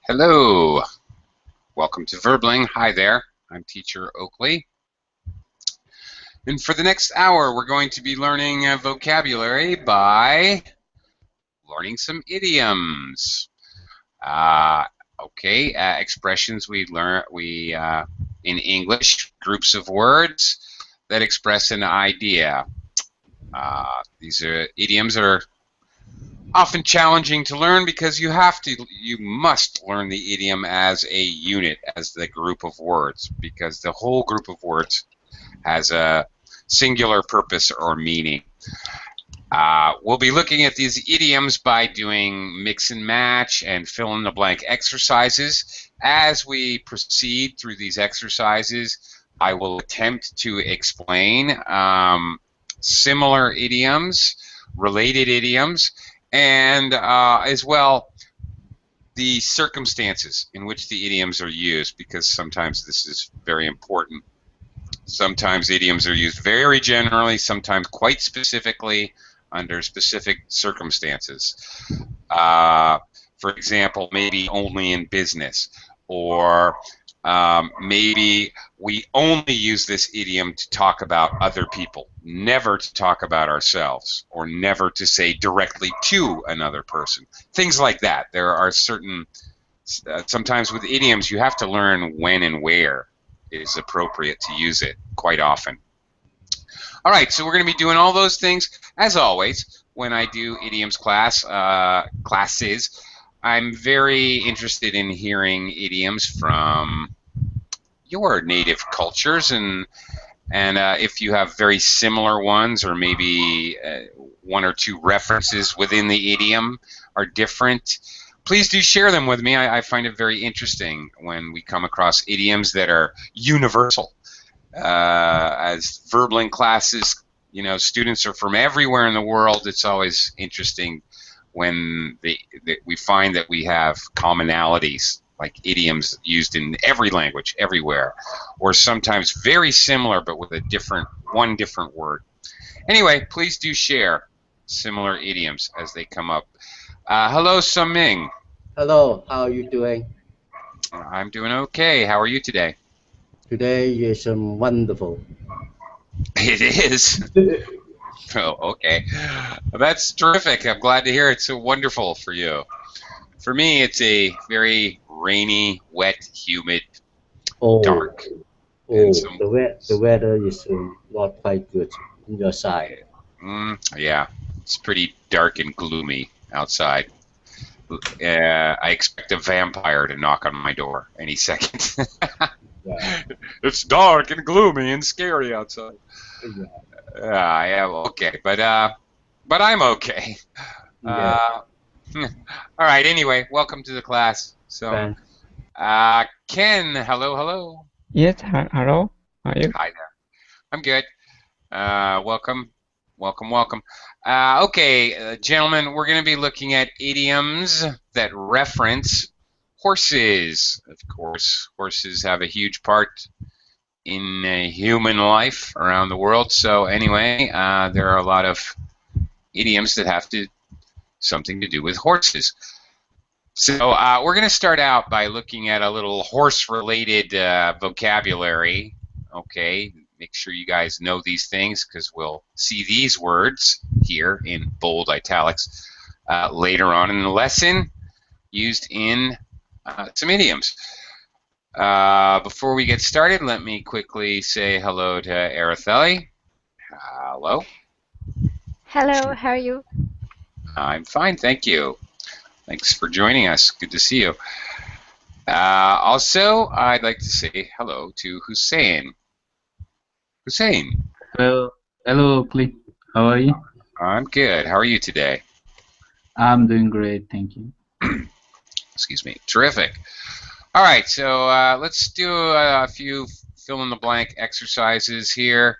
Hello, welcome to Verbling. Hi there, I'm teacher Oakley. And for the next hour, we're going to be learning vocabulary by learning some idioms. Expressions we learn in English, groups of words that express an idea. These are idioms that are often challenging to learn because you must learn the idiom as a unit, as the group of words, because the whole group of words has a singular purpose or meaning. We'll be looking at these idioms by doing mix and match and fill in the blank exercises. As we proceed through these exercises, I will attempt to explain similar idioms, related idioms, and as well the circumstances in which the idioms are used, because sometimes this is very important. Sometimes idioms are used very generally, sometimes quite specifically under specific circumstances. For example, maybe only in business, or maybe we only use this idiom to talk about other people, never to talk about ourselves, or never to say directly to another person. Things like that. There are certain, sometimes with idioms you have to learn when and where it is appropriate to use it quite often. All right, so we're going to be doing all those things. As always, when I do idioms classes, I'm very interested in hearing idioms from your native cultures, and if you have very similar ones, or maybe one or two references within the idiom are different, please do share them with me. I find it very interesting when we come across idioms that are universal. As Verbling classes, students are from everywhere in the world. It's always interesting when we find that we have commonalities, like idioms used in every language, everywhere, or sometimes very similar but with one different word. Anyway, please do share similar idioms as they come up. Hello, Sung-Ming. Hello, how are you doing? I'm doing okay. How are you today? Today is wonderful. It is. Oh, okay. That's terrific. I'm glad to hear it's so wonderful for you. For me, it's a very rainy, wet, humid, dark. The weather is not quite good on your side. Yeah, it's pretty dark and gloomy outside. I expect a vampire to knock on my door any second. Yeah. It's dark and gloomy and scary outside. Yeah. Yeah, okay, but I'm okay. Yeah. All right. Anyway, welcome to the class. So, Thanks. Ken, hello. Yes, hello. How are you? Hi there. I'm good. Welcome. Okay, gentlemen, we're going to be looking at idioms that reference horses. Of course, horses have a huge part in human life around the world. So anyway, there are a lot of idioms that have something to do with horses. So we're going to start out by looking at a little horse-related vocabulary. Okay, make sure you guys know these things, because we'll see these words here in bold italics later on in the lesson, used in some idioms. Before we get started, let me quickly say hello to Araceli. Hello. Hello, how are you? I'm fine, thank you. Thanks for joining us. Good to see you. Also, I'd like to say hello to Hussein. Hussein. Hello, Cliff. How are you? I'm good. How are you today? I'm doing great, thank you. Excuse me. Terrific. All right, so let's do a few fill-in-the-blank exercises here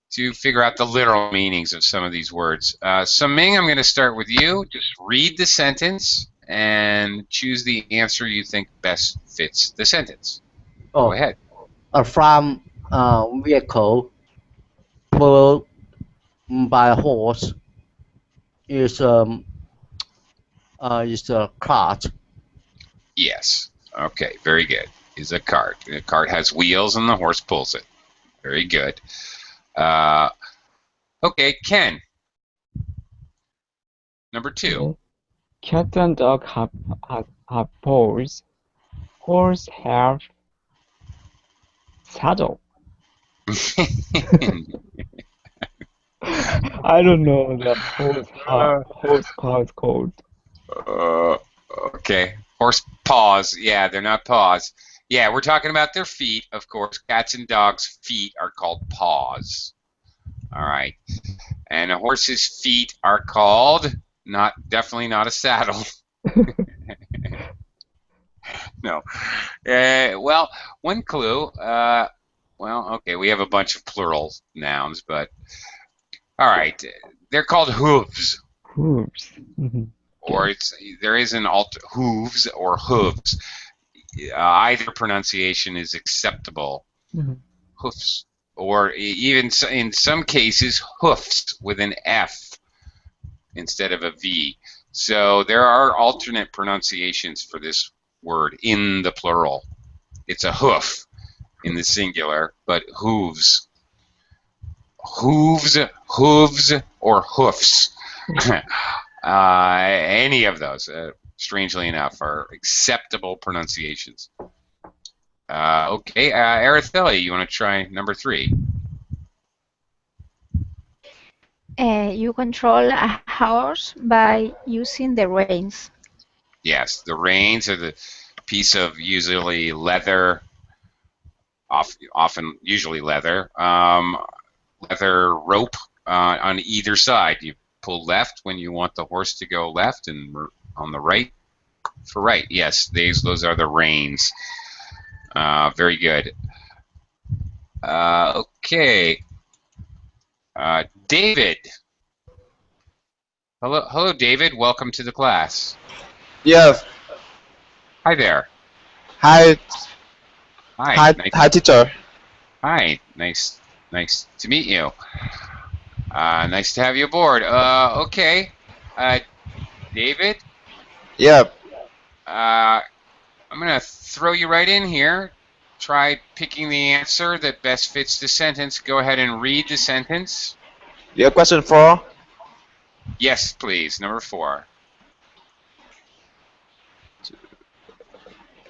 to figure out the literal meanings of some of these words. Sung-Ming, I'm going to start with you. Just read the sentence and choose the answer you think best fits the sentence. Go ahead. A farm vehicle pulled by a horse is a cart. Yes. Okay, very good. Is a cart. A cart has wheels and the horse pulls it. Very good. Okay, Ken. Number 2. Okay. Cat and dog have paws. Horse have saddle. I don't know the horse how it's called. Okay. Horse paws. Yeah, they're not paws. Yeah, we're talking about their feet, of course. Cats and dogs' feet are called paws. All right. And a horse's feet are called definitely not a saddle. No. Well, one clue. Well, okay, we have a bunch of plural nouns, but all right. They're called hooves. Hooves. Or there is an hooves or hooves. Either pronunciation is acceptable. Hoofs, or even in some cases hoofs with an F instead of a V. So there are alternate pronunciations for this word in the plural. It's a hoof in the singular, but hooves. Hooves, hooves, or hoofs. Any of those, strangely enough, are acceptable pronunciations. Okay, Araceli, you want to try number 3? You control a horse by using the reins. Yes, the reins are the piece of usually leather, usually leather, leather rope on either side. You pull left when you want the horse to go left, and on the right for right. Yes, those are the reins. Very good. Okay. David. Hello, David. Welcome to the class. Yes. Hi there. Hi. Hi. Hi, teacher. Hi. Nice to meet you. Nice to have you aboard. Okay. David. Yeah. I'm gonna throw you right in here. Try picking the answer that best fits the sentence. Go ahead and read the sentence. Your question 4. Yes, please. Number 4.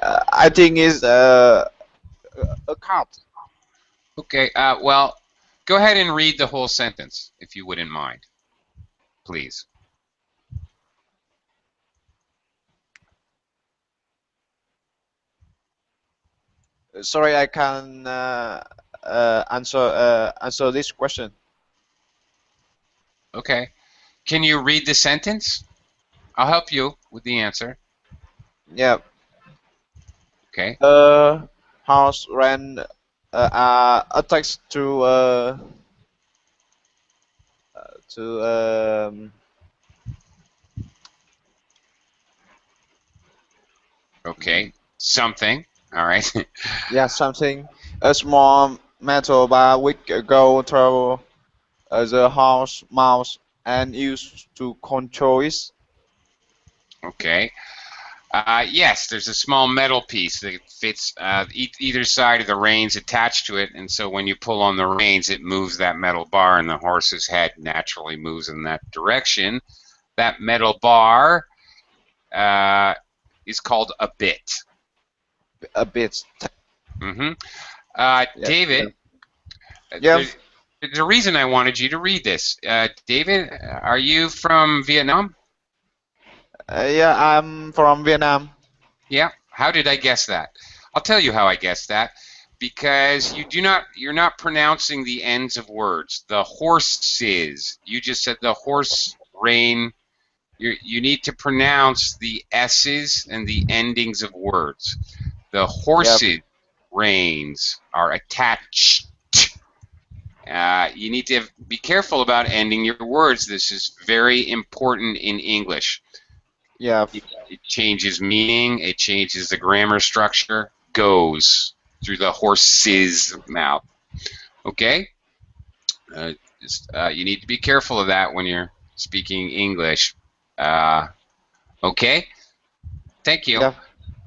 I think it's a cart. Okay. Well, go ahead and read the whole sentence, if you wouldn't mind, please. Sorry, I can answer this question. Okay. Can you read the sentence? I'll help you with the answer. Yeah. Okay. Horse ran attacks to Okay. Something. All right. yeah, something. A small metal bar which go through the horse mouth and used to control it. Okay. Yes, there's a small metal piece that fits either side of the reins attached to it, and so when you pull on the reins, it moves that metal bar, and the horse's head naturally moves in that direction. That metal bar is called a bit. A bit. Mm-hmm. Yeah, David, yeah. there's a reason I wanted you to read this. David, are you from Vietnam? Yeah, I'm from Vietnam. Yeah. How did I guess that? I'll tell you how I guessed that. Because you're not pronouncing the ends of words. The horses. You just said the horse rein. You need to pronounce the S's and the endings of words. The horses' reins are attached. You need to be careful about ending your words. This is very important in English. Yeah. It changes meaning. It changes the grammar structure. Goes through the horse's mouth. Okay? You need to be careful of that when you're speaking English. Okay? Thank you. Yeah.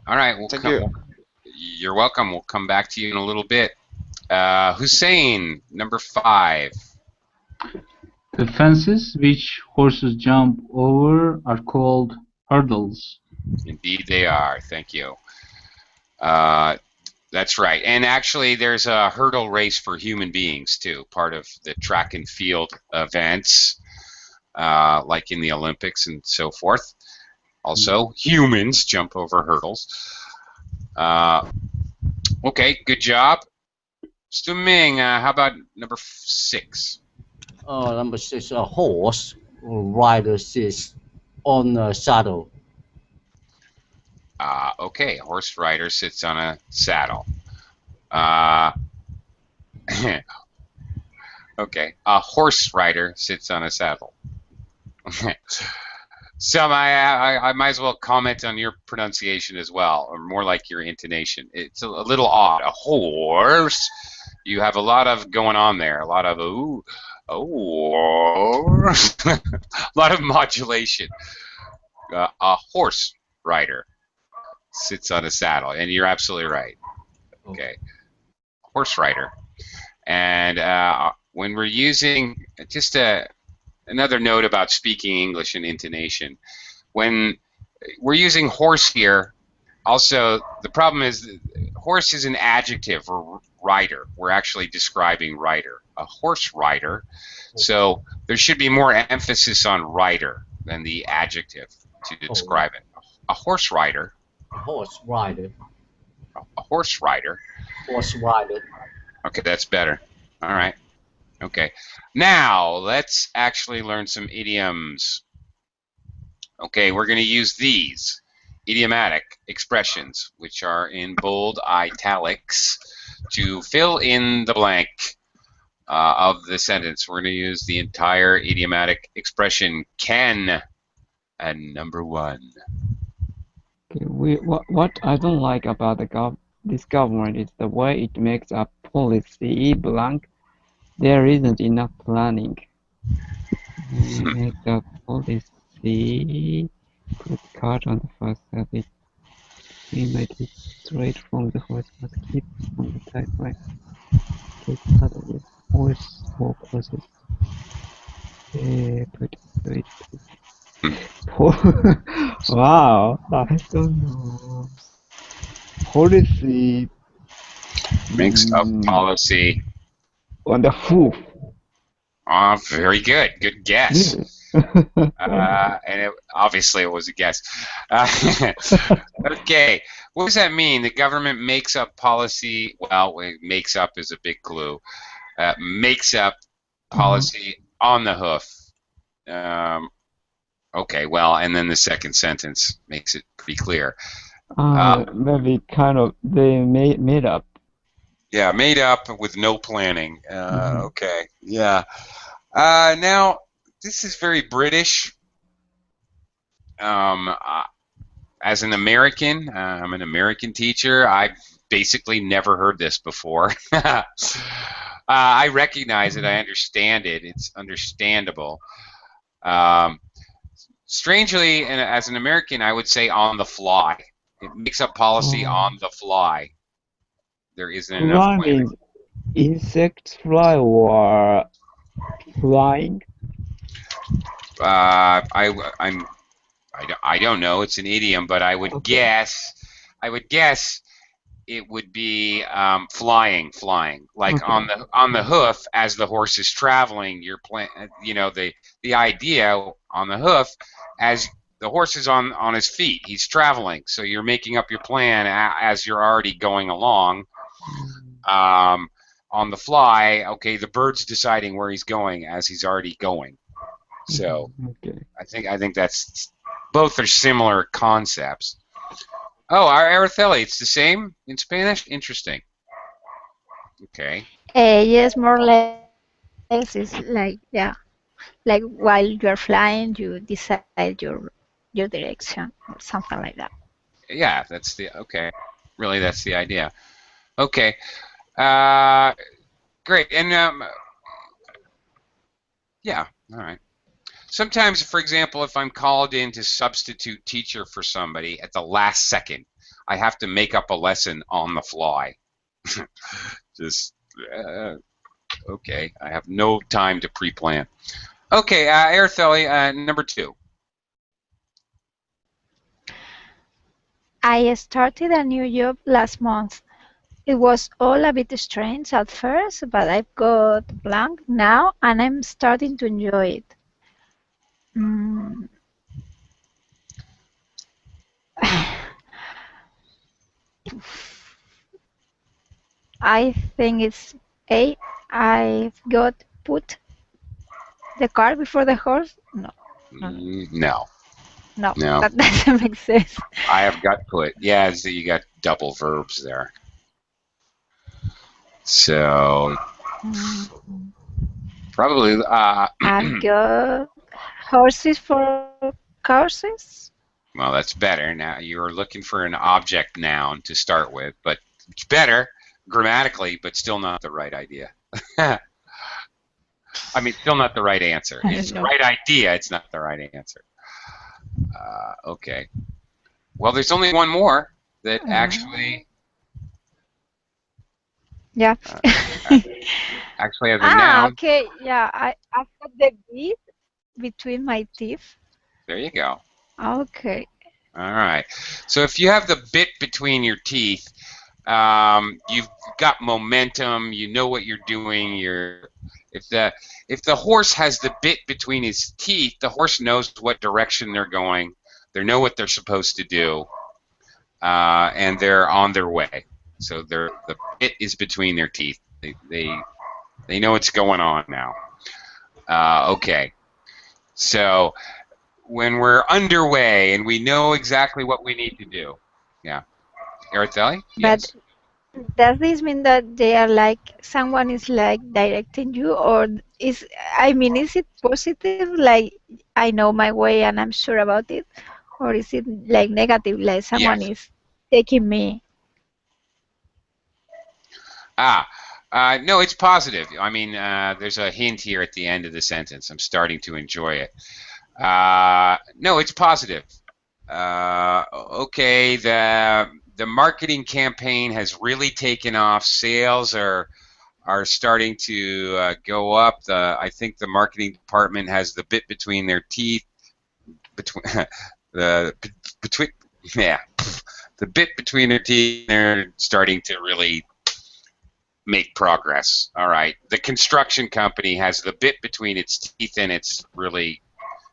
All right, Thank you. You're welcome. We'll come back to you in a little bit. Hussein, number 5. The fences which horses jump over are called hurdles. Indeed, they are. Thank you. That's right. And actually, there's a hurdle race for human beings too, part of the track and field events, like in the Olympics and so forth. Also, humans jump over hurdles. Okay, good job. Stu Ming, how about number 6? Number 6, a horse rider sits on a saddle. Okay, horse rider sits on a saddle. Okay, a horse rider sits on a saddle. So I might as well comment on your pronunciation as well, or more like your intonation. It's a little odd. A horse. You have a lot of going on there. A lot of ooh, oh, a lot of modulation. A horse rider sits on a saddle, and you're absolutely right. Okay, horse rider. And when we're using just another note about speaking English and intonation, when we're using horse here, also the problem is horse is an adjective or rider. We're actually describing rider, a horse rider. So there should be more emphasis on rider than the adjective to describe it. A horse rider. A horse rider. A horse rider. Horse rider. Okay, that's better. All right. Okay. Now, let's actually learn some idioms. Okay, we're going to use these idiomatic expressions, which are in bold italics, to fill in the blank of the sentence. We're going to use the entire idiomatic expression can. And number 1. Okay, what I don't like about this government is the way it makes a policy blank. There isn't enough planning. Make the policy, put card on the first habit. We make it straight from the horse, but keep on the typewriter. Take part of the horse or process. Put it wow, I don't know. Policy Makes up policy. on the hoof. Very good. Good guess. And obviously it was a guess. Okay, what does that mean? The government makes up policy. Well, makes up is a big clue. Makes up policy on the hoof. Okay, well, and then the second sentence makes it pretty clear. Maybe kind of they made up. Yeah, made up with no planning. Okay, yeah. Now, this is very British. As an American, I'm an American teacher. I've basically never heard this before. I recognize it. I understand it. It's understandable. Strangely, and as an American, I would say on the fly. It makes up policy on the fly. There isn't enough planning. Means insects fly or flying? I don't know. It's an idiom, but I would guess. I would guess it would be flying. Like on the hoof as the horse is traveling. The idea on the hoof as the horse is on his feet. He's traveling, so you're making up your plan as you're already going along. On the fly, okay, the bird's deciding where he's going as he's already going. So I think that's both are similar concepts. Oh, Araceli, it's the same in Spanish? Interesting. Okay. Yes, more or less. It's like while you're flying, you decide your direction or something like that. Yeah, that's really that's the idea. Okay. Great. And yeah, all right. Sometimes, for example, if I'm called in to substitute teacher for somebody at the last second, I have to make up a lesson on the fly. Just okay. I have no time to pre-plan. Okay, Artheli, number 2. I started a new job last month. It was all a bit strange at first, but I've got blank now and I'm starting to enjoy it. Mm. I think it's A. I've got put the cart before the horse. No, No, no, that doesn't make sense. I have got put. Yeah, so you got double verbs there. So probably. I've got horses for courses. Well, that's better. Now you're looking for an object noun to start with, but it's better grammatically, but still not the right idea. I mean, still not the right answer. It's the right idea. It's not the right answer. Okay. Well, there's only one more that actually. Yeah. Actually has a noun. Okay. Yeah, I've got the bit between my teeth. There you go. Okay. All right. So if you have the bit between your teeth, you've got momentum. You know what you're doing. If the horse has the bit between his teeth, the horse knows what direction they're going. They know what they're supposed to do, and they're on their way. So the bit is between their teeth. They know what's going on now. Okay. So when we're underway and we know exactly what we need to do. Yeah. Artheli? Yes. But does this mean that they are like someone is like directing you, or is it positive, like I know my way and I'm sure about it, or is it like negative, like someone is taking me? No, it's positive. I mean, there's a hint here at the end of the sentence. I'm starting to enjoy it. No, it's positive. Okay, the marketing campaign has really taken off. Sales are starting to go up. I think the marketing department has the bit between their teeth. The bit between their teeth. They're starting to really make progress. All right. The construction company has the bit between its teeth and it's really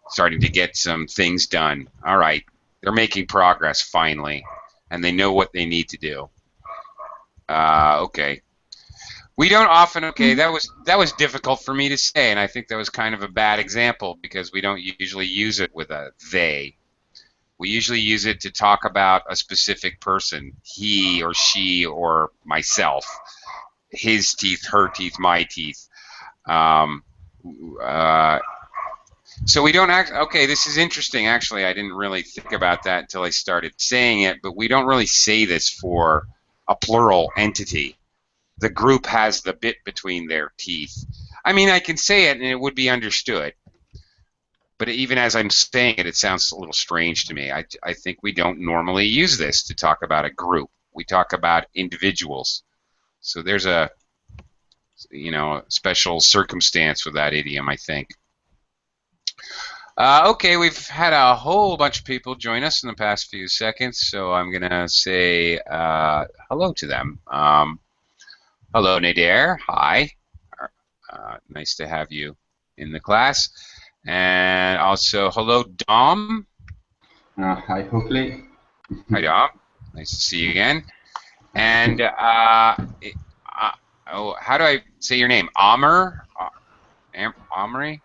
starting to get some things done. All right. They're making progress finally, and they know what they need to do. Okay. We don't often. Okay, that was difficult for me to say, and I think that was kind of a bad example because we don't usually use it with a they. We usually use it to talk about a specific person, he or she or myself. His teeth, her teeth, my teeth. So we don't act. Okay, this is interesting. Actually, I didn't really think about that until I started saying it. But we don't really say this for a plural entity. The group has the bit between their teeth. I mean, I can say it and it would be understood. But even as I'm saying it, it sounds a little strange to me. I think we don't normally use this to talk about a group. We talk about individuals. So there's a special circumstance with that idiom, I think. Okay, we've had a whole bunch of people join us in the past few seconds, so I'm going to say hello to them. Hello, Nader. Hi. Nice to have you in the class. And also, hello, Dom. Hi, Hookley. Hi, Dom. Nice to see you again. And how do I say your name? Amr? Amri?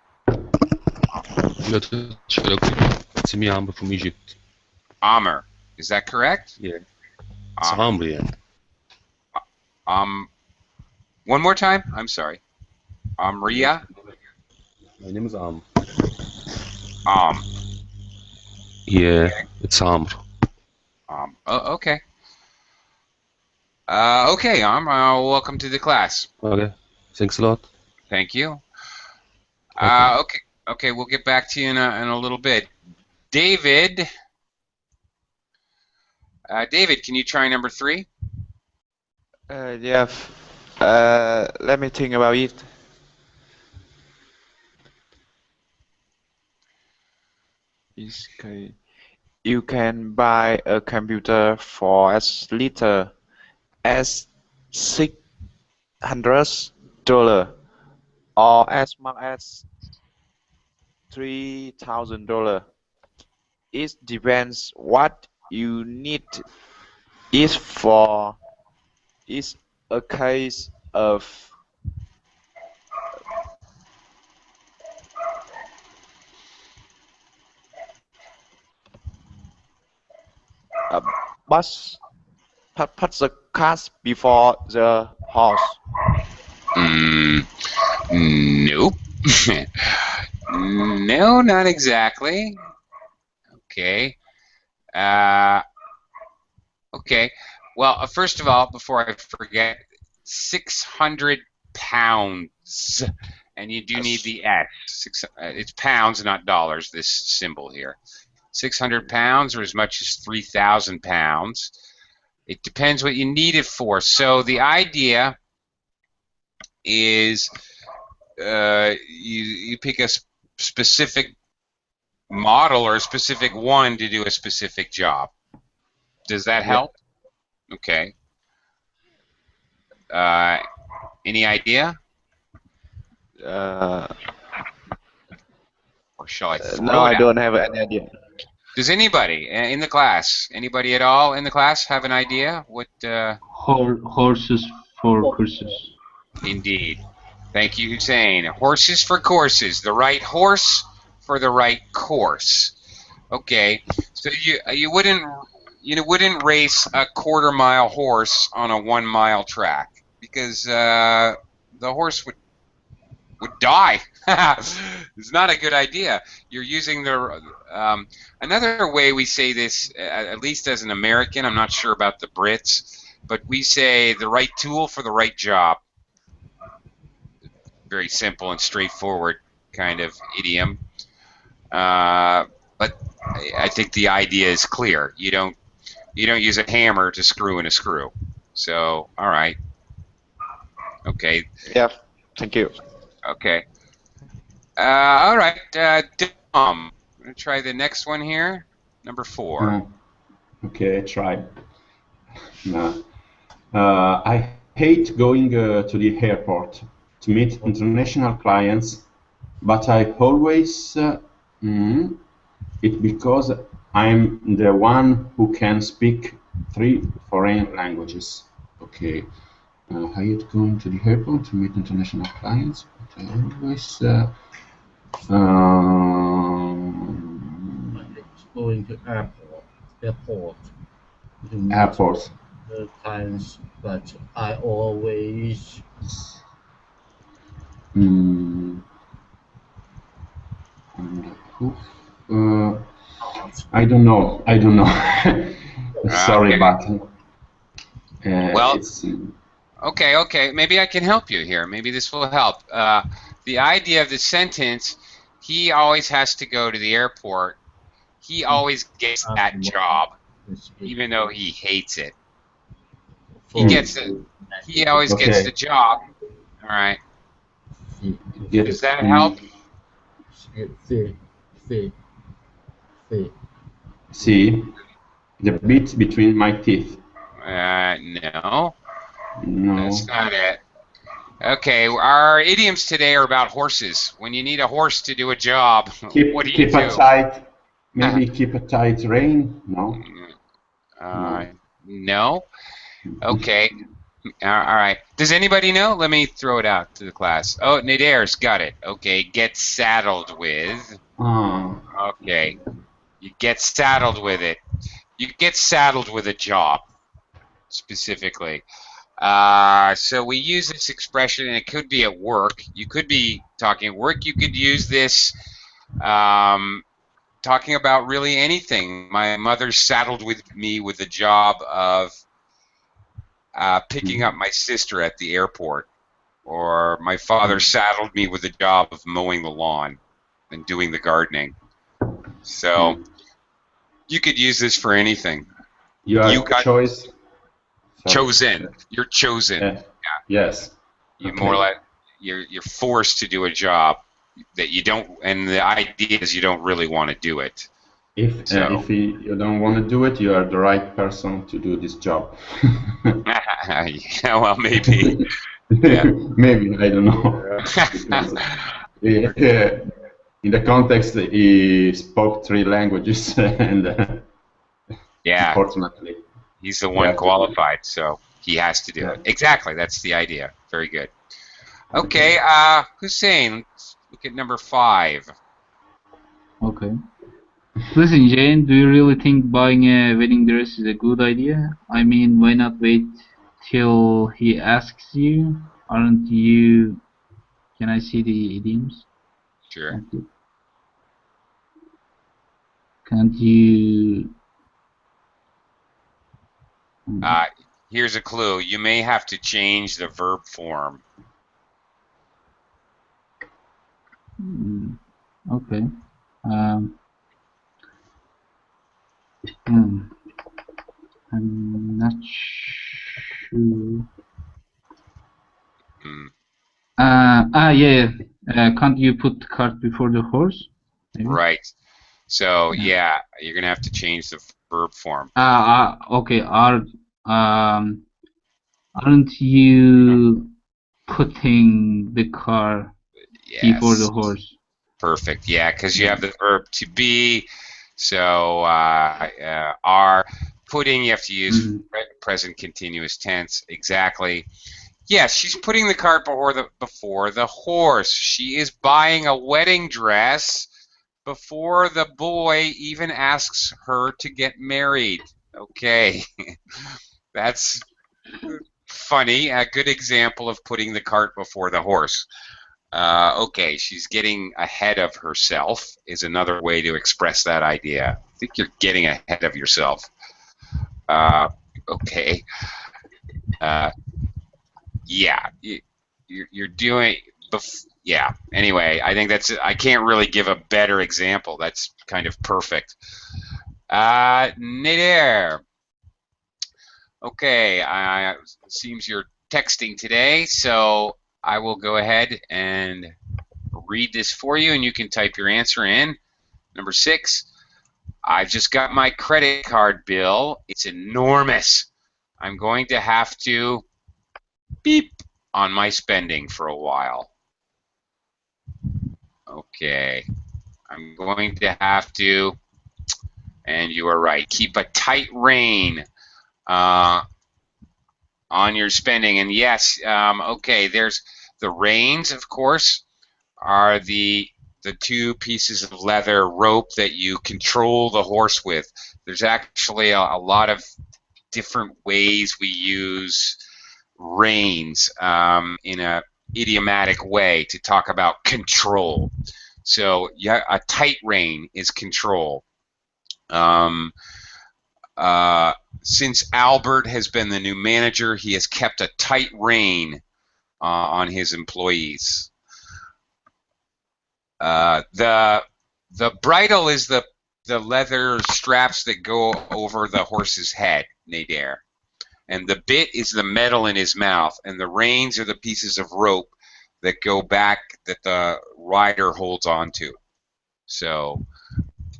It's me, Amr from Egypt. Amr. Is that correct? Yeah. It's Amr, yeah. One more time? I'm sorry. Amriya? My name is Amr. Okay. Yeah, it's Amr. Oh, okay. Okay, welcome to the class. Okay, thanks a lot. Thank you. Okay. Okay, we'll get back to you in a little bit. David, David, can you try number 3? Yeah. Let me think about it. Okay. You can buy a computer for as little as $600 or as much as $3,000. It depends what you need it for. It's a case of bus. Put the cart before the horse. Nope. No, not exactly. Okay. Okay. Well, first of all, before I forget, 600 pounds, and you do need the S. It's pounds, not dollars. This symbol here, 600 pounds, or as much as 3,000 pounds. It depends what you need it for. So the idea is you pick a specific model or a specific one to do a specific job. Does that help? Okay. Any idea? Or shall I throw No, it I out? don't have any idea. Does anybody in the class, anybody at all in the class, have an idea? What? Horses for courses. Indeed. Thank you, Hussein. Horses for courses. The right horse for the right course. Okay. So you wouldn't race a quarter-mile horse on a 1-mile track because the horse would die. It's not a good idea. You're using the another way we say this, at least as an American. I'm not sure about the Brits, but we say the right tool for the right job. Very simple and straightforward kind of idiom. But I think the idea is clear. You don't use a hammer to screw in a screw. So, all right. Okay. Yeah. Thank you. Okay. All right. Dom, I'm gonna try the next one here. Number 4. Okay, try. I hate going to the airport to meet international clients, but I always it because I'm the one who can speak 3 foreign languages. Okay. I hate going to the airport to meet international clients, but I always Going to airport to meet airports. the clients, but I always I don't know. I don't know. Sorry, Okay. but Well, it's okay. Maybe I can help you here. Maybe this will help. The idea of the sentence, he always has to go to the airport. He always gets that job, even though he hates it. He gets it. He always gets the job. All right. Does that help? See. the bit between my teeth. No. No. That's not it. Okay, our idioms today are about horses. When you need a horse to do a job, what do you Keep do? a tight. Maybe keep a tight rein. No. No. Okay. All right. Does anybody know? Let me throw it out to the class. Oh, Nadir's got it. Okay. Get saddled with. Okay. You get saddled with it. You get saddled with a job, specifically. So we use this expression, and it could be at work. You could be talking at work. You could use this talking about really anything. My mother saddled with me with the job of picking up my sister at the airport, or my father saddled me with the job of mowing the lawn and doing the gardening. So you could use this for anything. You are You got choice. Sorry. chosen. You're chosen. Yeah. Yes. You Okay. more like you're forced to do a job that you don't, and the idea is you don't really want to do it. If you don't want to do it, you are the right person to do this job. Yeah, well, maybe. Yeah. Maybe, I don't know. Because in the context, he spoke 3 languages, and Yeah, unfortunately, he's the you one have to do it. qualified, so he has to do Yeah. it. Exactly, that's the idea. Very good. Okay, Hussein, let's look at number 5. Okay. Listen, Jane, do you really think buying a wedding dress is a good idea? I mean, why not wait till he asks you? Aren't you... Can I see the idioms? Sure. Thank you. Can't you... Here's a clue. You may have to change the verb form. Okay. I'm not sure. Yeah. Can't you put the cart before the horse? Maybe? Right. So, yeah, you're going to have to change the verb form. Okay. Aren't you putting the car before the Yes. horse? Perfect. Yeah, because you have the verb to be. So, are putting, you have to use present continuous tense. Exactly. Yes, she's putting the cart before the horse. She is buying a wedding dress before the boy even asks her to get married. Okay. That's funny. A good example of putting the cart before the horse. Okay, she's getting ahead of herself is another way to express that idea. I think you're getting ahead of yourself. Okay. Yeah, you're doing. Yeah. Anyway, I think I can't really give a better example. That's kind of perfect. Nader. Okay. Seems you're texting today, so I will go ahead and read this for you, and you can type your answer in. Number 6. I've just got my credit card bill. It's enormous. I'm going to have to beep on my spending for a while. Okay. I'm going to have to, and you are right, keep a tight rein on your spending. And yes, okay, there's the reins, of course, are the 2 pieces of leather rope that you control the horse with. There's actually a lot of different ways we use reins in a idiomatic way to talk about control. So yeah, a tight rein is control. Since Albert has been the new manager, he has kept a tight rein on his employees. The bridle is the leather straps that go over the horse's head, Nader. And the bit is the metal in his mouth, and the reins are the pieces of rope that go back that the rider holds onto. So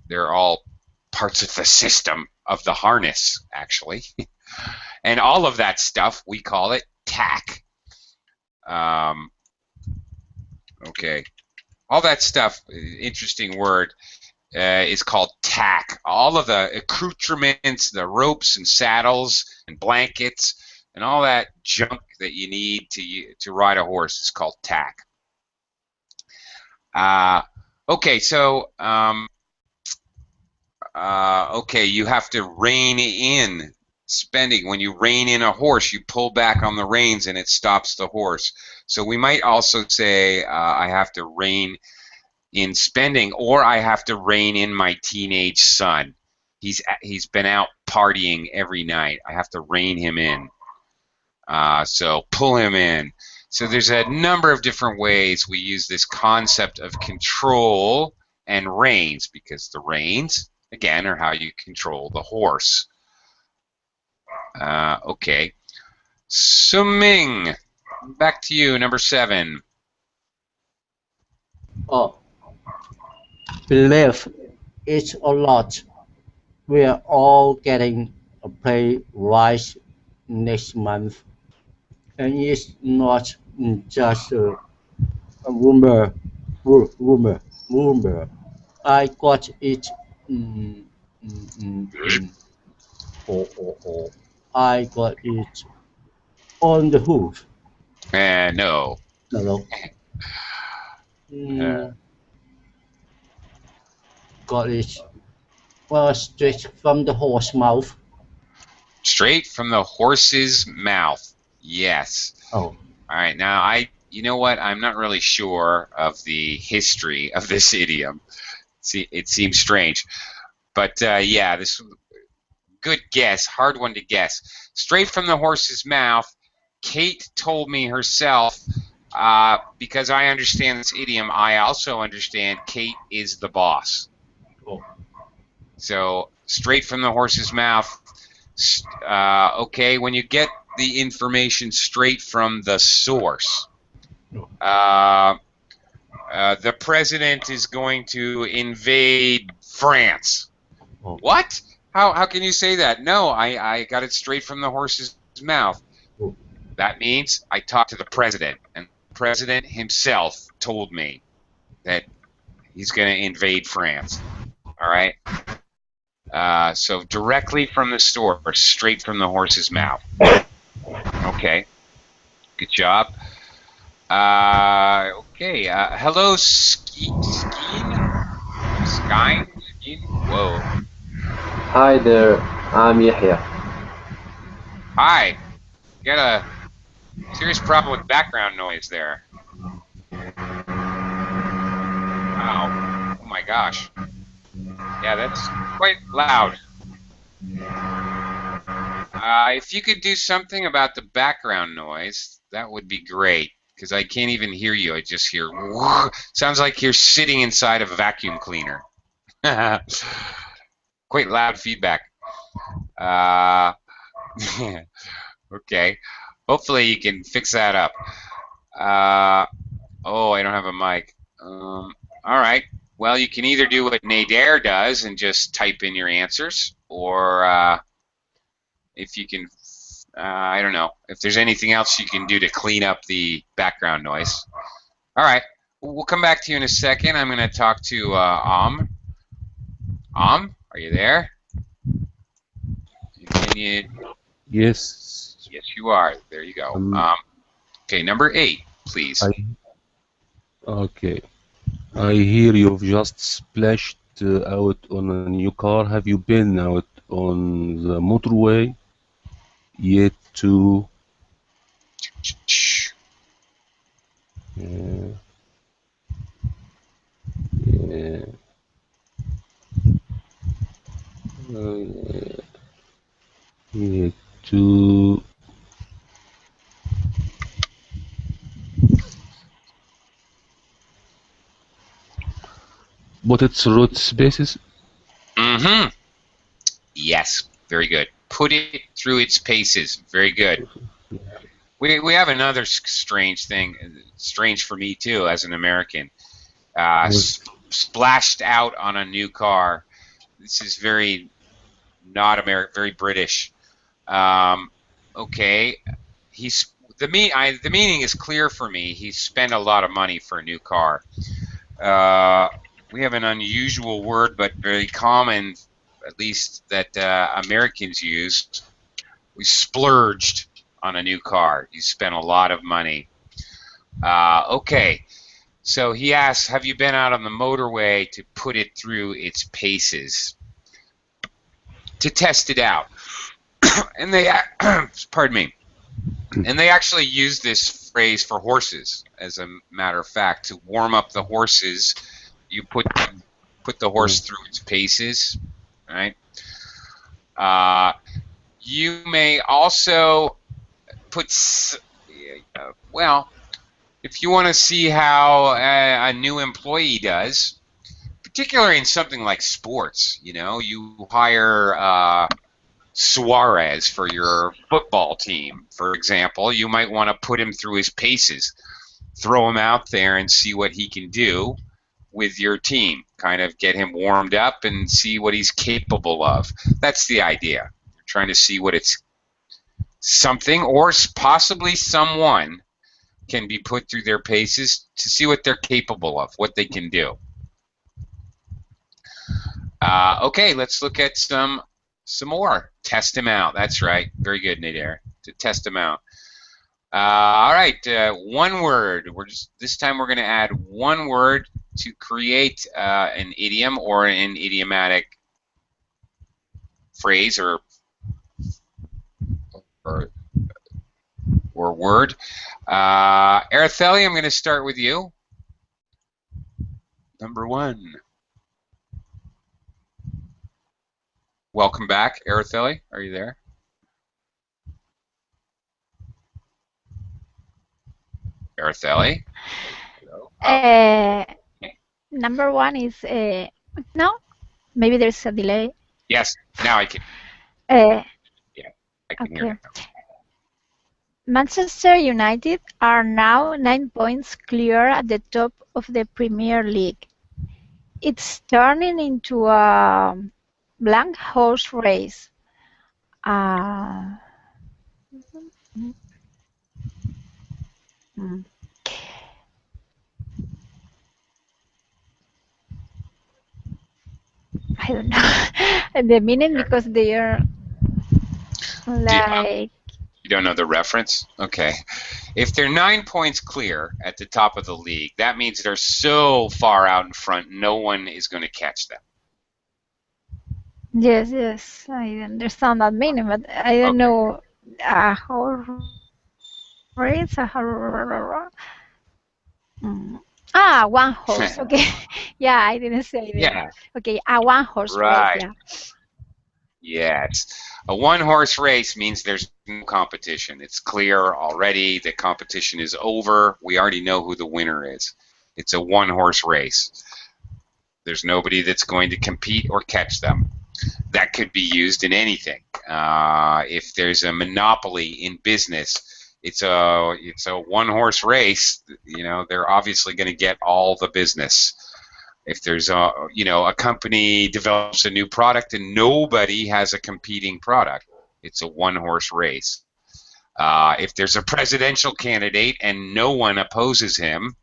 they're all parts of the system of the harness, actually. And all of that stuff, we call it tack. Okay. All that stuff, interesting word, is called tack. All of the accoutrements, the ropes and saddles and blankets and all that junk that you need to ride a horse is called tack. Okay, so okay, you have to rein in spending. When you rein in a horse, you pull back on the reins and it stops the horse. So we might also say I have to rein in spending, or I have to rein in my teenage son. He's been out partying every night. I have to rein him in. So pull him in. So there's a number of different ways we use this concept of control and reins, because the reins, again, are how you control the horse. Okay. Suming, back to you, number 7. Oh, believe it's a lot. We're all getting a pay rise next month, and it's not just a rumor. I got it. Mm, mm, mm, mm. Oh. I got it on the hoof. No. No. Uh, Mm, got it. Straight from the horse mouth. Straight from the horse's mouth. Yes. Oh. All right. Now, you know what? I'm not really sure of the history of this idiom. See, it seems strange, but yeah, this good guess. Hard one to guess. Straight from the horse's mouth. Kate told me herself. Because I understand this idiom, I also understand Kate is the boss. Oh. So, straight from the horse's mouth. Okay, when you get the information straight from the source, the president is going to invade France. Oh. What? How can you say that? No, I got it straight from the horse's mouth. Oh. That means I talked to the president, and the president himself told me that he's going to invade France. All right? So directly from the source, straight from the horse's mouth. Okay. Good job. Okay. Hello, Skeen? Whoa. Hi there, I'm Yahya. Hi. You got a serious problem with background noise there. Wow. Oh my gosh. Yeah, that's quite loud. If you could do something about the background noise, that would be great. Because I can't even hear you. I just hear, whoo. Sounds like you're sitting inside of a vacuum cleaner. Quite loud feedback. Okay. Hopefully you can fix that up. Oh, I don't have a mic. All right. Well, you can either do what Nader does and just type in your answers, or if you can, I don't know, if there's anything else you can do to clean up the background noise. All right. We'll come back to you in a second. I'm going to talk to Am. Am, are you there? Can you? Yes. Yes, you are. There you go. Okay, number 8, please. Okay. I hear you've just splashed out on a new car. Have you been out on the motorway yet to? Yeah. Yet to. But it's root spaces. Mm-hmm. Yes, very good. Put it through its paces. Very good. We have another strange thing, strange for me too as an American. Splashed out on a new car. This is very not American, very British. Okay, the meaning is clear for me. He spent a lot of money for a new car. We have an unusual word, but very common, at least that Americans use. We splurged on a new car. You spent a lot of money. Okay, so he asks, have you been out on the motorway to put it through its paces? To test it out. And they, pardon me, and they actually use this phrase for horses, as a matter of fact, to warm up the horses. You put the horse through its paces, right? You may also put, well, if you want to see how a new employee does, particularly in something like sports, you know, you hire Suarez for your football team, for example, you might want to put him through his paces, throw him out there and see what he can do with your team. Kind of get him warmed up and see what he's capable of. That's the idea. You're trying to see what it's something or possibly someone can be put through their paces to see what they're capable of, what they can do. Okay, let's look at some more. Test him out. That's right. Very good, Nader. To test him out. All right, one word. This time we're going to add one word to create an idiom or an idiomatic phrase or word. Araceli, I'm going to start with you. Number one. Welcome back, Araceli. Are you there? Araceli? Number one is no. Maybe there's a delay. Yes. Now I can. Yeah, I can hear you. Manchester United are now 9 points clear at the top of the Premier League. It's turning into a blank horse race. I don't know the meaning because they are like. You don't know the reference? Okay. If they're 9 points clear at the top of the league, that means they're so far out in front, no one is going to catch them. Yes, I understand that meaning, but I don't know a horse race. One horse. Okay. Yeah, I didn't say that. Yeah. Okay, a one horse right. race. Yeah. Yes. A one-horse race means there's no competition. It's clear already. The competition is over. We already know who the winner is. It's a one-horse race. There's nobody that's going to compete or catch them. That could be used in anything. If there's a monopoly in business, it's a one-horse race. You know, they're obviously going to get all the business. If there's a company develops a new product and nobody has a competing product, it's a one-horse race. If there's a presidential candidate and no one opposes him,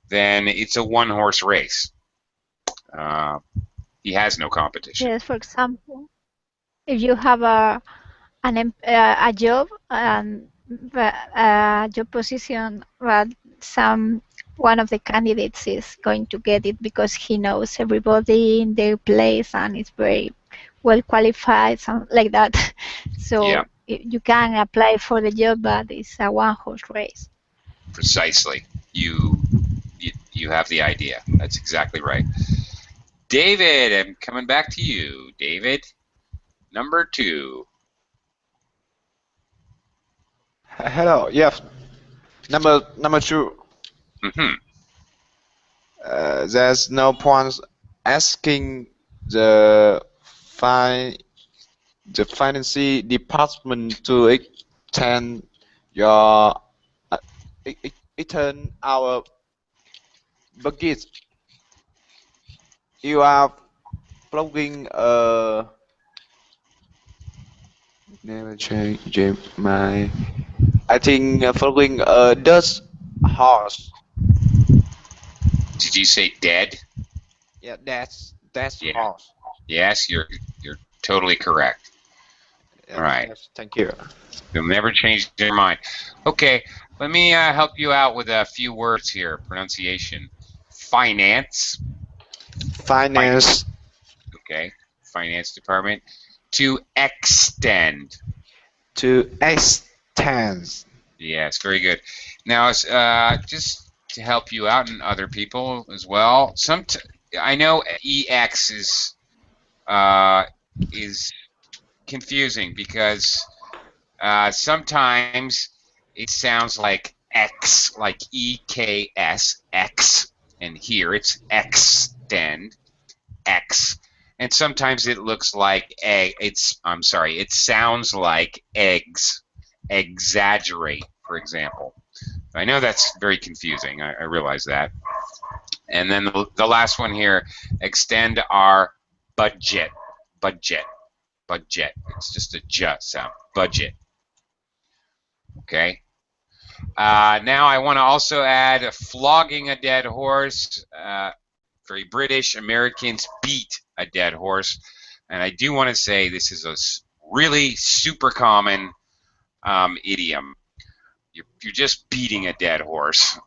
then it's a one-horse race. He has no competition. Yes, for example, if you have a job and a job position, but one of the candidates is going to get it because he knows everybody in their place and is very well qualified, something like that. So you can apply for the job, but it's a one-horse race. Precisely. You have the idea. That's exactly right. David, I'm coming back to you. David, number two. Hello. Yes. Number two. There's no point asking the finance department to extend your extend our budget. You are plugging never change my. I think following a Dutch horse. Did you say dead? Yeah, that's yeah. horse. Yes, you're totally correct. Yeah, all right. Yes, thank you. You'll never change your mind. Okay, let me help you out with a few words here. Pronunciation. Finance. Finance. Okay, finance department. To extend. To extend. Yes, very good. Now, just to help you out and other people as well, I know EX is confusing because sometimes it sounds like X, like EKS, X, and here it's extend, X. and sometimes it looks like egg. I'm sorry, it sounds like eggs. Exaggerate, for example. I know that's very confusing. I realize that. And then the last one here, extend our budget. Budget. Budget. It's just a j sound. Budget. Okay. Now I want to also add flogging a dead horse. Very British. Americans beat a dead horse. And I do want to say this is a really super common idiom. You're just beating a dead horse.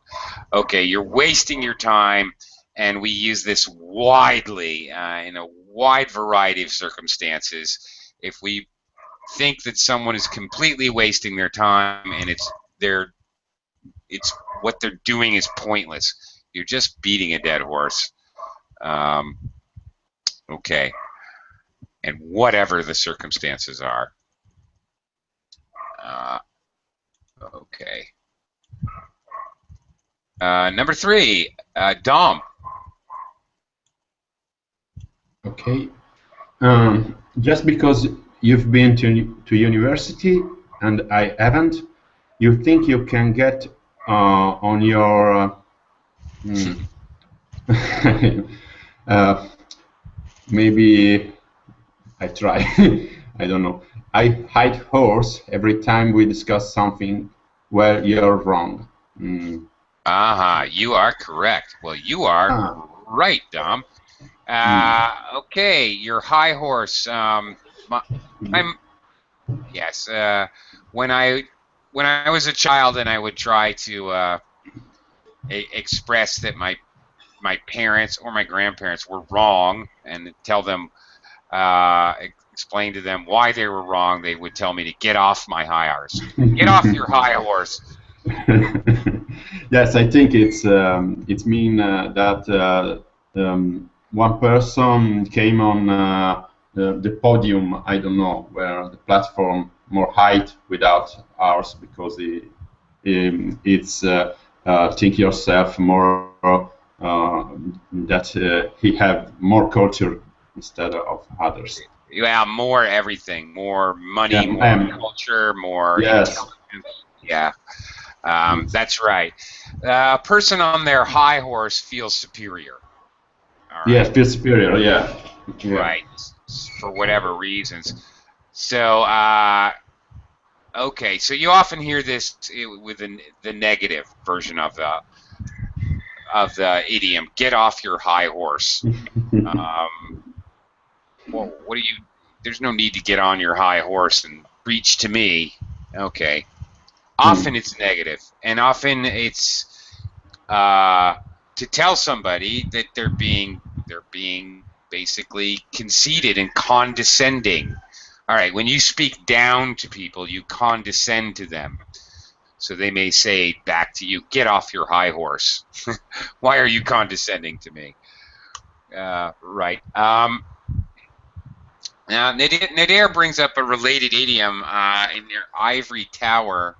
Okay, you're wasting your time, and we use this widely in a wide variety of circumstances. If we think that someone is completely wasting their time and it's what they're doing is pointless, you're just beating a dead horse. Okay, and whatever the circumstances are. Okay. Number 3, Dom. Okay. Just because you've been to university and I haven't, you think you can get on your maybe I try. I don't know. I hide horse every time we discuss something where you're wrong. You are correct. Well, you are right, Dom. Okay, your high horse. Yes. When I was a child and I would try to express that my parents or my grandparents were wrong and tell them, explain to them why they were wrong, they would tell me to get off my high horse. Get off your high horse. Yes, I think it's mean that one person came on the podium. I don't know where the platform more height without ours because it's think yourself more that he have more culture instead of others. Yeah, more everything, more money, more culture, more intelligence. Yeah, that's right. A person on their high horse feels superior. All right. Yeah, feels superior. Yeah. Right, for whatever reasons. So, okay, so you often hear this with the negative version of the idiom. Get off your high horse. Well, what do you? There's no need to get on your high horse and preach to me. Okay. Often it's negative, and often it's to tell somebody that they're being basically conceited and condescending. All right. When you speak down to people, you condescend to them. So they may say back to you, "Get off your high horse. Why are you condescending to me?" Right. Now, Nadir brings up a related idiom in their ivory tower.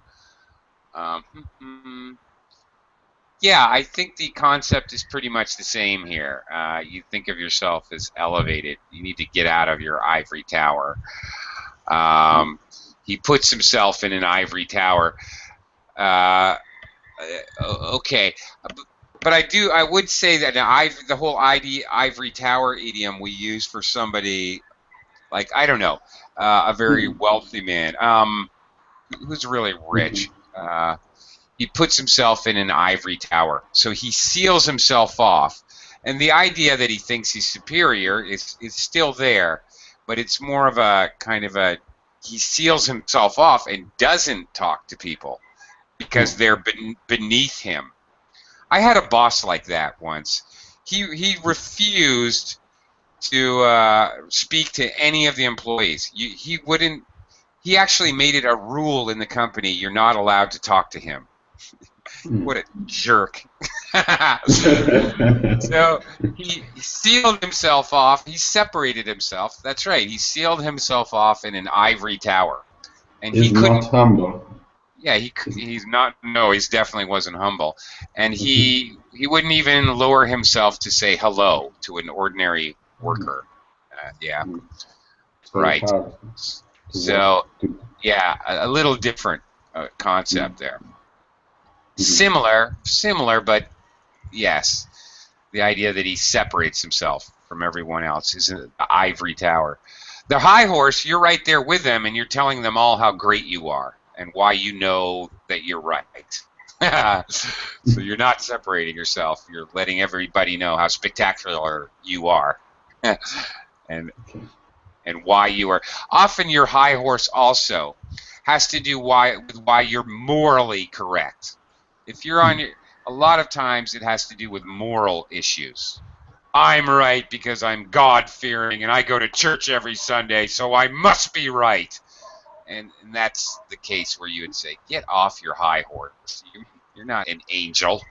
Yeah, I think the concept is pretty much the same here. You think of yourself as elevated. You need to get out of your ivory tower. He puts himself in an ivory tower. Okay. But I would say that the whole ivory tower idiom we use for somebody like, I don't know, a very wealthy man, who's really rich. He puts himself in an ivory tower, so he seals himself off. And the idea that he thinks he's superior is still there, but it's more of a kind of he seals himself off and doesn't talk to people because they're beneath him. I had a boss like that once. He refused to speak to any of the employees. He wouldn't. He actually made it a rule in the company: you're not allowed to talk to him. What a jerk! So he sealed himself off. He separated himself. That's right. He sealed himself off in an ivory tower, and he couldn't. Not humble. Yeah, he's not. No, he definitely wasn't humble, and he wouldn't even lower himself to say hello to an ordinary worker. Yeah, It's very right. hard to So, to, yeah, a little different concept there. Mhm. Similar, but yes, the idea that he separates himself from everyone else is the ivory tower. The high horse, you're right there with them, and you're telling them all how great you are and why you know that you're right. So you're not separating yourself. You're letting everybody know how spectacular you are, and Okay. and why you are. Often your high horse also has to do with why you're morally correct. If you're on your, a lot of times it has to do with moral issues. I'm right because I'm God-fearing and I go to church every Sunday, so I must be right. And that's the case where you would say, get off your high horse. You're not an angel.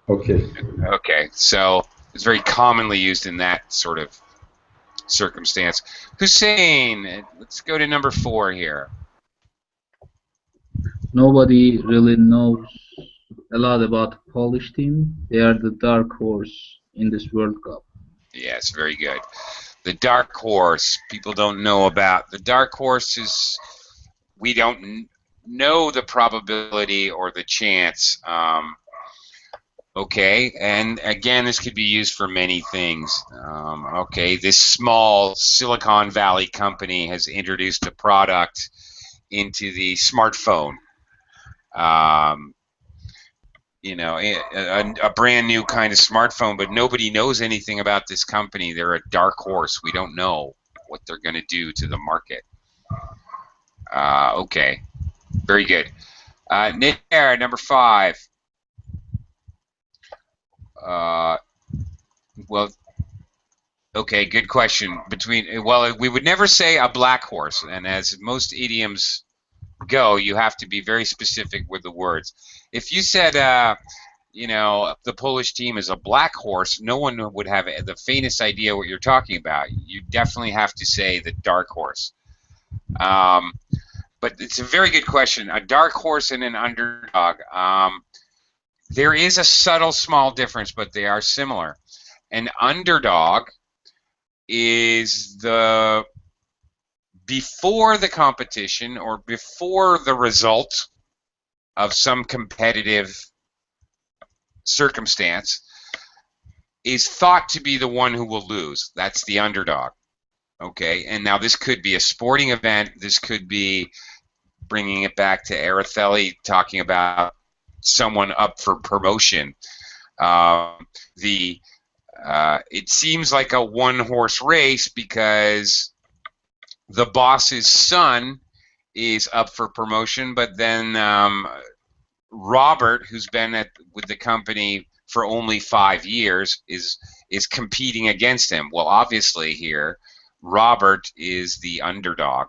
Okay. Okay, so it's very commonly used in that sort of circumstance. Hussein, let's go to number 4 here. Nobody really knows a lot about the Polish team. They are the dark horse in this World Cup. Yes, very good. The dark horse, people don't know about. The dark horse is, we don't know the probability or the chance. Okay, and again, this could be used for many things. Okay, this small Silicon Valley company has introduced a product into the smartphone. You know, a brand new kind of smartphone, but nobody knows anything about this company. They're a dark horse. We don't know what they're going to do to the market. Okay, very good. Nair, number 5. Well, okay, good question. Well, we would never say a black horse, and as most idioms go, you have to be very specific with the words. If you said, you know, the Polish team is a black horse, no one would have the faintest idea what you're talking about. You definitely have to say the dark horse. But it's a very good question. A dark horse and an underdog. There is a subtle, small difference, but they are similar. An underdog is the before the competition or before the result of some competitive circumstance is thought to be the one who will lose. That's the underdog. Okay, and now this could be a sporting event. This could be, bringing it back to Araceli, talking about someone up for promotion. It seems like a one-horse race because the boss's son is up for promotion, but then Robert, who's been with the company for only 5 years, is competing against him. Well, obviously here, Robert is the underdog.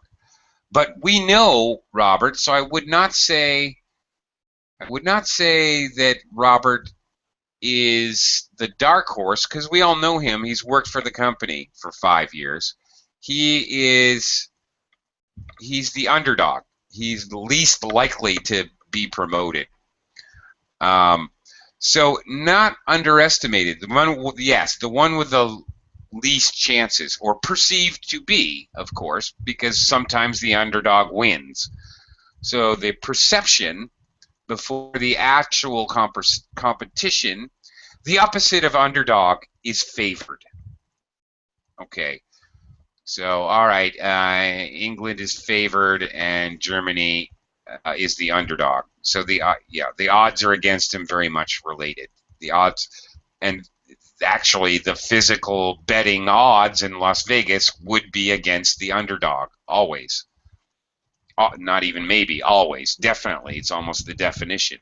But we know Robert, so I would not say that Robert is the dark horse, because we all know him. He's worked for the company for 5 years. He's the underdog. He's the least likely to be promoted. So not underestimated. The one with the least chances, or perceived to be, of course, because sometimes the underdog wins. So the perception before the actual competition, the opposite of underdog is favored. Okay, so all right, England is favored and Germany is the underdog. So the odds are against him, very much related. The odds, and actually the physical betting odds in Las Vegas would be against the underdog, always. Not even maybe, always, definitely. It's almost the definition.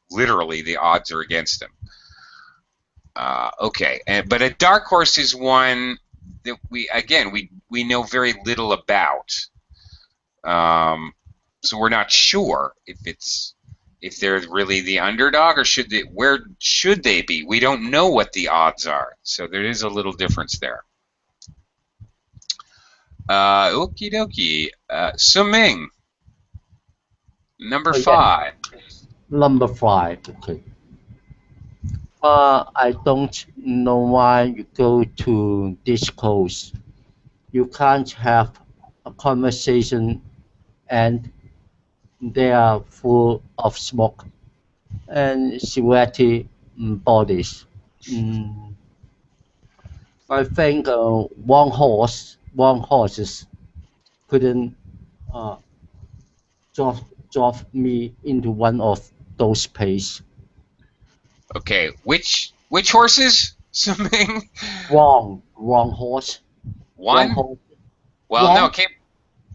Literally, the odds are against him. Okay, but a dark horse is one that we know very little about. So we're not sure if they're really the underdog, or where should they be? We don't know what the odds are, so there is a little difference there. Okie dokie. Suming, number 5. Number 5. Okay. I don't know why you go to discos. You can't have a conversation and they are full of smoke and sweaty bodies. Mm, I think one horses couldn't uh, drop, drop me into one of those places. Okay, which horses? Something. Wrong horse. Wrong One? horse. Well, no, Wrong.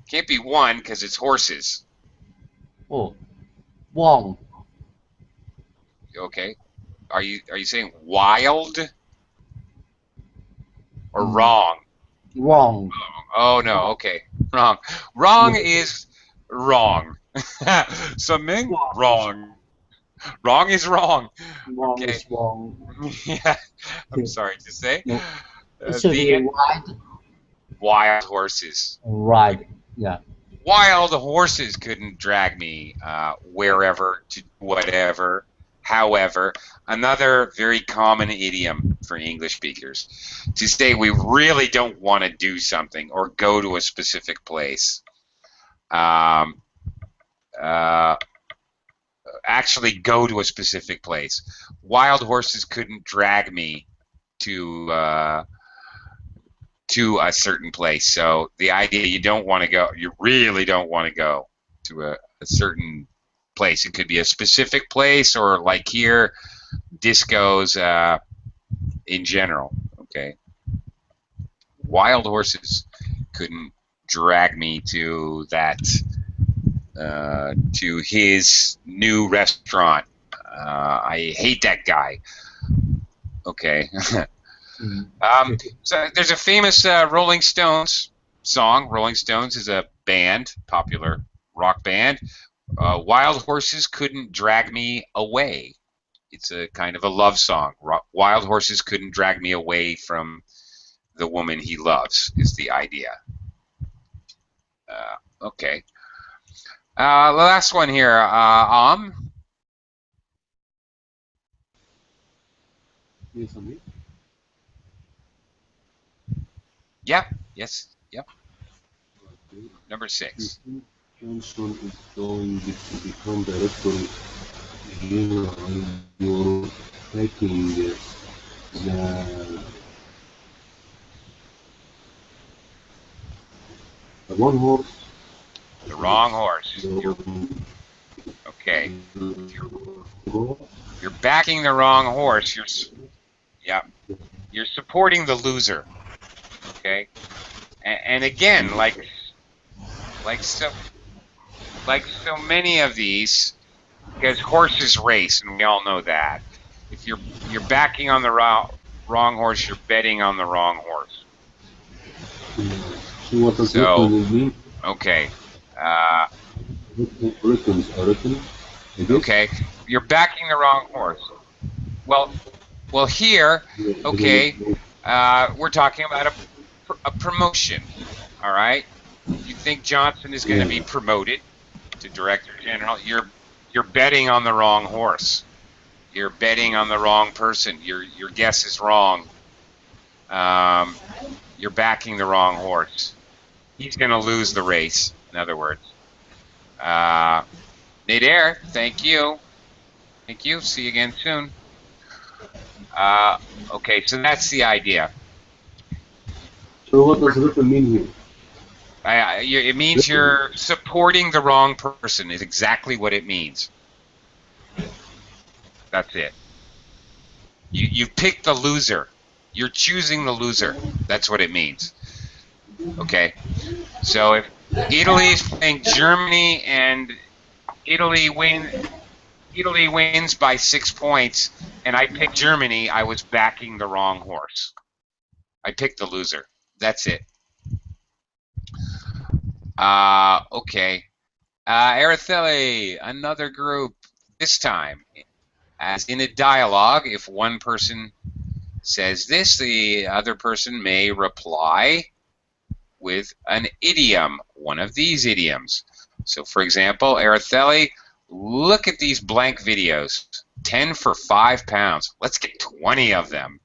can't be one because it's horses. Oh, wrong. Okay. Are you saying wild or Mm, wrong? wrong. Oh no. Okay. Wrong. Wrong is wrong. Something Wrong is wrong. Wrong is wrong. wrong Okay. is wrong. Yeah. I'm sorry to say. No, it should be The right. wild horses. Right. Yeah. Wild horses couldn't drag me wherever to whatever. However, another very common idiom for English speakers to say we really don't want to do something or go to a specific place. Um, uh, Actually, go to a specific place. Wild horses couldn't drag me to to a certain place. So the idea you don't want to go, you really don't want to go to a certain place. It could be a specific place or like here, discos in general. Okay, wild horses couldn't drag me to that to his new restaurant. I hate that guy. Okay. So there's a famous Rolling Stones song. Rolling Stones is a band, popular rock band. Wild Horses Couldn't Drag Me Away. It's a kind of a love song. Wild horses couldn't drag me away from the woman he loves, is the idea. Okay. The last one here. Yes, Amir. Yeah. Yes. Yep. Okay. Number You 6. think Johnson is going to become director general? You're taking the one horse. The wrong horse. Okay. You're backing the wrong horse. You're supporting the loser. Okay. And again, like so many of these, because horses race, and we all know that. If you're backing on the wrong horse, you're betting on the wrong horse. So what does So, reckon mean? okay. Reckons, I reckon. I guess. Okay. You're backing the wrong horse. Well, here, okay, we're talking about a promotion. All right. You think Johnson is going to be promoted to director general? You're betting on the wrong horse. You're betting on the wrong person. Your guess is wrong. You're backing the wrong horse. He's going to lose the race. In other words, Nader, thank you. Thank you. See you again soon. Okay, so that's the idea. So what does reckon mean here? It means you're supporting the wrong person. Is exactly what it means. That's it. You pick the loser. You're choosing the loser. That's what it means. Okay. So if Italy is playing Germany and Italy wins by 6 points, and I picked Germany, I was backing the wrong horse. I picked the loser. That's it. Okay. Araceli, another group. This time, as in a dialogue, if one person says this, the other person may reply with an idiom, one of these idioms. So, for example, Araceli, Look at these blank videos. 10 for £5. Let's get 20 of them.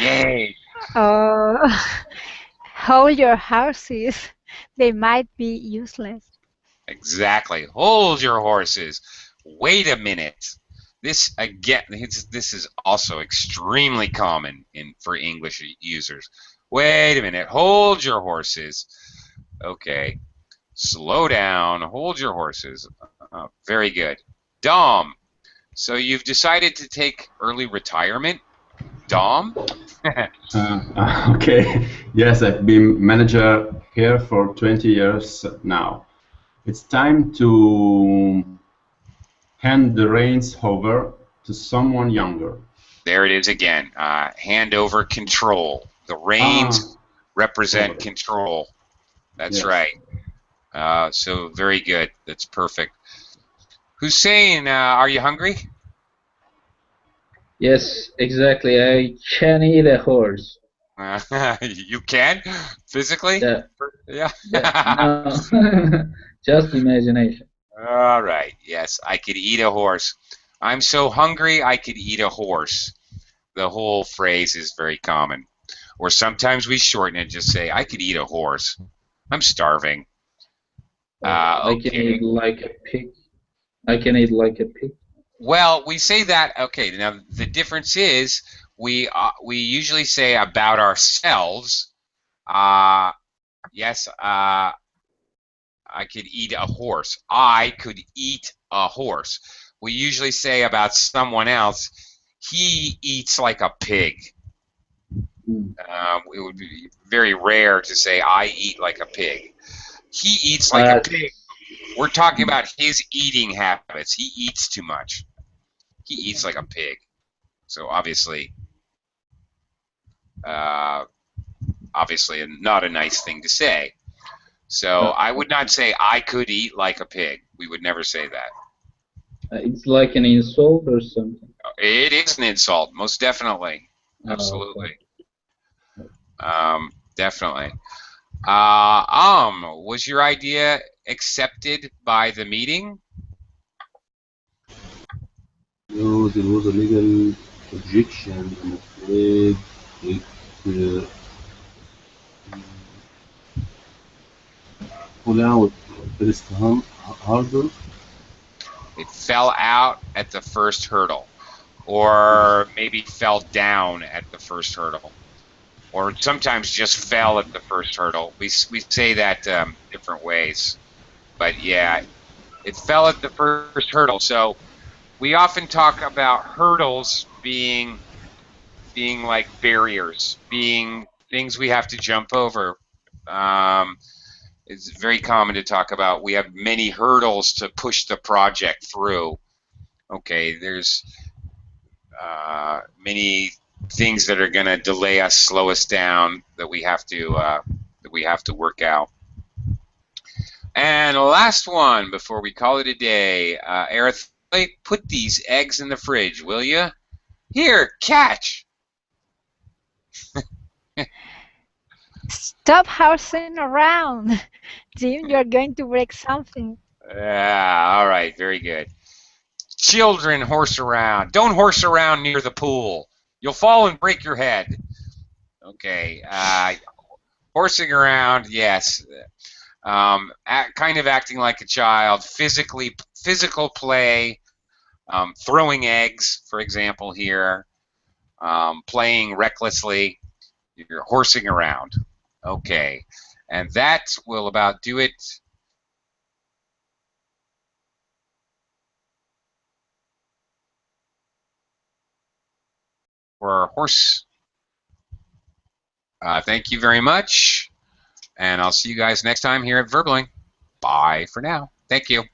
Yay. Hold your horses. They might be useless. Exactly. Hold your horses. Wait a minute. This again. This is also extremely common for English users. Wait a minute. Hold your horses. Okay. Slow down. Hold your horses. Very good. Dom. So you've decided to take early retirement, Dom? Okay. Yes, I've been manager here for 20 years now. It's time to hand the reins over to someone younger. There it is again. Hand over control. The reins represent control. That's Yes. right. So very good. That's perfect. Hussein, are you hungry? Yes, exactly. I can eat a horse. You can? Physically? Yeah. Yeah. No, just imagination. All right. Yes, I could eat a horse. I'm so hungry I could eat a horse. The whole phrase is very common. Or sometimes we shorten it and just say, I could eat a horse. I'm starving. I can Okay. eat like a pig. I can eat like a pig. Well, we say that. Okay. Now the difference is we usually say about ourselves. Yes. I could eat a horse. I could eat a horse. We usually say about someone else, he eats like a pig. It would be very rare to say, I eat like a pig. He eats like a pig. We're talking about his eating habits. He eats too much. He eats like a pig. So obviously not a nice thing to say. So I would not say I could eat like a pig. We would never say that. It's like an insult or something. It is an insult, most definitely. Absolutely. Definitely. Was your idea accepted by the meeting? No, there was a legal objection. I'm afraid it pull out first harder. It fell out at the first hurdle, or maybe fell down at the first hurdle, or sometimes just fell at the first hurdle. We say that different ways, but yeah, it fell at the first hurdle. So we often talk about hurdles being like barriers, being things we have to jump over. It's very common to talk about we have many hurdles to push the project through. Okay, there's many things that are going to delay us, slow us down, that we have to work out. And last one before we call it a day, Aerith, put these eggs in the fridge, will you? Here, catch. Stop horsing around. Jim, you're going to break something. All right, very good. Children horse around. Don't horse around near the pool. You'll fall and break your head. Okay. Horsing around, yes. Kind of acting like a child. Physical play. Throwing eggs, for example, here. Playing recklessly. You're horsing around. Okay. And that will about do it. For horse. Thank you very much. And I'll see you guys next time here at Verbling. Bye for now. Thank you.